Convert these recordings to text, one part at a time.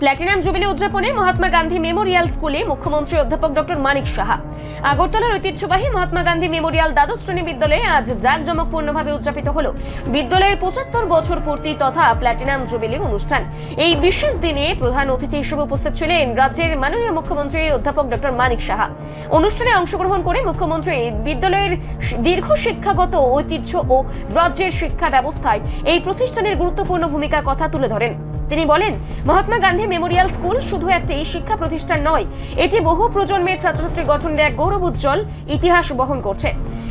Platinum jubilee উদযাপনে Mahatma Gandhi Memorial স্কুলে মুখ্যমন্ত্রী অধ্যাপক ডক্টর মানিক সাহা। আগরতলার ঐতিহ্যবাহী মহাত্মা গান্ধী মেমোরিয়াল দ্বাদশ শ্রেণী বিদ্যালয়ে আজ জাঁকজমকপূর্ণভাবে উদযাপিত হলো বিদ্যালয়ের ৭৫ বছর পূর্তি তথা প্ল্যাটিনাম জুবিলি অনুষ্ঠান। এই বিশেষ দিনে প্রধান অতিথি হিসেবে উপস্থিত ছিলেন রাজ্যের মাননীয় মুখ্যমন্ত্রী অধ্যাপক ডক্টর মানিক সাহা। অনুষ্ঠানে অংশগ্রহণ করে মুখ্যমন্ত্রী বিদ্যালয়ের দীর্ঘ শিক্ষাগত ঐতিহ্য ও রাজ্যের শিক্ষা ব্যবস্থায় এই প্রতিষ্ঠানের গুরুত্বপূর্ণ ভূমিকার কথা তুলে ধরেন। তিনি বলেন, মহাত্মা গান্ধী মেমোরিয়াল স্কুল শুধু একটি শিক্ষা প্রতিষ্ঠান নয়, এটি বহু প্রজন্মের ছাত্রছাত্রী গঠনের এক গৌরবোজ্জ্বল ইতিহাস বহন করছে।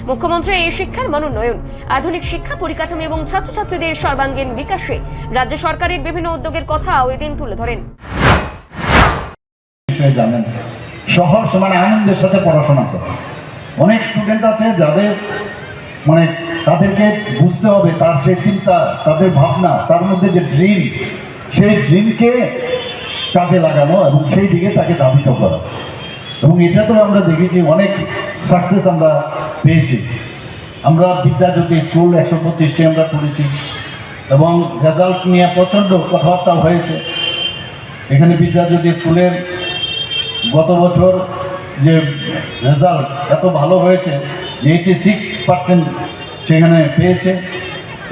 মুখ্যমন্ত্রী এই শিক্ষার মানোন্নয়ন, আধুনিক শিক্ষা পরিকাঠামো এবং ছাত্রছাত্রীদের সর্বাঙ্গীন বিকাশে রাজ্য সরকারের বিভিন্ন উদ্যোগের কথাও এদিন তুলে ধরেন। শহর সমান আনন্দের সাথে পড়াশোনা করে অনেক স্টুডেন্ট আছে যাদের তাদেরকে বুঝতে হবে তার সেই চিন্তা, তাদের ভাবনা, তার মধ্যে যে ড্রিম, সেই ড্রিমকে কাজে লাগানো এবং সেই দিকে তাকে ধাবিত করা। এবং এটা তো আমরা দেখেছি, অনেক সাকসেস আমরা পেয়েছি। আমরা বিদ্যাজ্যোতি স্কুল ১২৫টি আমরা করেছি এবং রেজাল্ট নিয়ে প্রচণ্ড কথাবার্তা হয়েছে। এখানে বিদ্যাজ্যোতি স্কুলের গত বছর যে রেজাল্ট এত ভালো হয়েছে যে 86% সেখানে পেয়েছে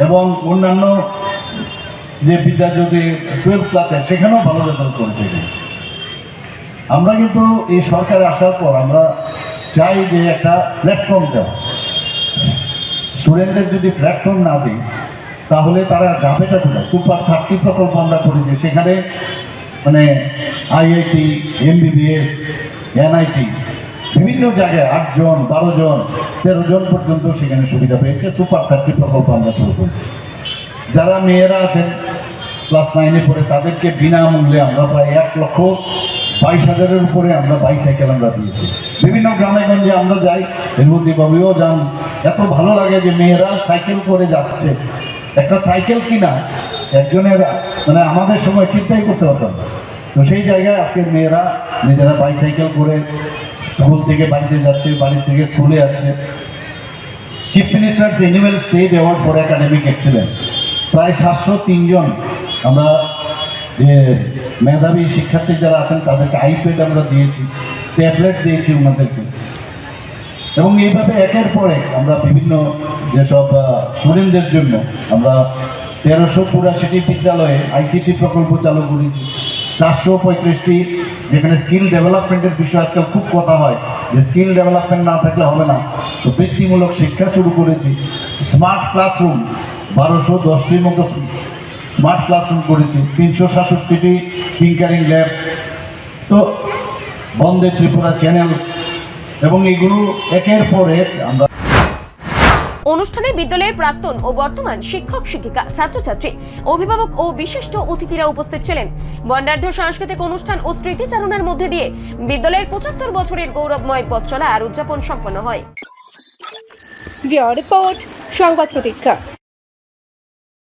এবং অন্যান্য যে বিদ্যাজ্যোতি 12 ক্লাসে সেখানেও ভালো রেজাল্ট করেছে। আমরা কিন্তু এই সরকারে আসার পর আমরা চাই যে একটা প্ল্যাটফর্ম দেওয়া। স্টুডেন্টদের যদি প্ল্যাটফর্ম না দিই তাহলে তারা যাবেটা কোথায়? সুপার 30 প্রকল্প আমরা করেছি, সেখানে IIT, MBBS, NIT বিভিন্ন জায়গায় 8 জন, 12 জন, 13 জন পর্যন্ত সেখানে সুবিধা পেয়েছে। সুপার 30 প্রকল্প আমরা শুরু করি। যারা মেয়েরা আছেন ক্লাস 9-এ পড়ে তাদেরকে বিনামূল্যে আমরা প্রায় ১,22,০০০-এর উপরে আমরা বাইসাইকেল আমরা দিয়েছি। বিভিন্ন গ্রামে গঞ্জে আমরা যাই, এলবুদ্দিবাবুও যান, এত ভালো লাগে যে মেয়েরা সাইকেল করে যাচ্ছে। একটা সাইকেল কিনা একজনের আমাদের সময় চিন্তাই করতে পারতাম না। তো সেই জায়গায় আজকের মেয়েরা নিজেরা বাইসাইকেল করে স্কুল থেকে বাড়িতে যাচ্ছে, বাড়ি থেকে স্কুলে আসছে। Chief ministers annual state award for academic excellence প্রায় 703 জন আমরা যে মেধাবী শিক্ষার্থী যারা আছেন তাদেরকে আইপ্যাড আমরা দিয়েছি, ট্যাবলেট দিয়েছি ওনাদেরকে। এবং এইভাবে একের পর এক আমরা বিভিন্ন যেসব স্টুডেন্টদের জন্য আমরা 1385টি বিদ্যালয়ে ICT প্রকল্প চালু করেছি। 435টি যেখানে স্কিল ডেভেলপমেন্টের বিষয় আজকাল খুব কথা হয় যে স্কিল ডেভেলপমেন্ট না থাকলে হবে না, তো বৃত্তিমূলক শিক্ষা শুরু করেছি। স্মার্ট ক্লাসরুম 1210টির মতো স্মার্ট ক্লাসরুম করেছি। 367টি টিঙ্কারিং ল্যাব, তো বন্দে ত্রিপুরা চ্যানেল, এবং এগুলো একের পর এক আমরা। অনুষ্ঠানে বিদ্যালয়ের প্রাক্তন ও বর্তমান শিক্ষক শিক্ষিকা, ছাত্রছাত্রী, অভিভাবক ও বিশিষ্ট অতিথিরা উপস্থিত ছিলেন। বর্ণাঢ্য সাংস্কৃতিক অনুষ্ঠান ও স্মৃতিচারণার মধ্যে দিয়ে বিদ্যালয়ের ৭৫ বছরের গৌরবময় পথ চলা আর উদযাপন সম্পন্ন হয়। রিপোর্ট সংবাদ প্রতীক্ষা।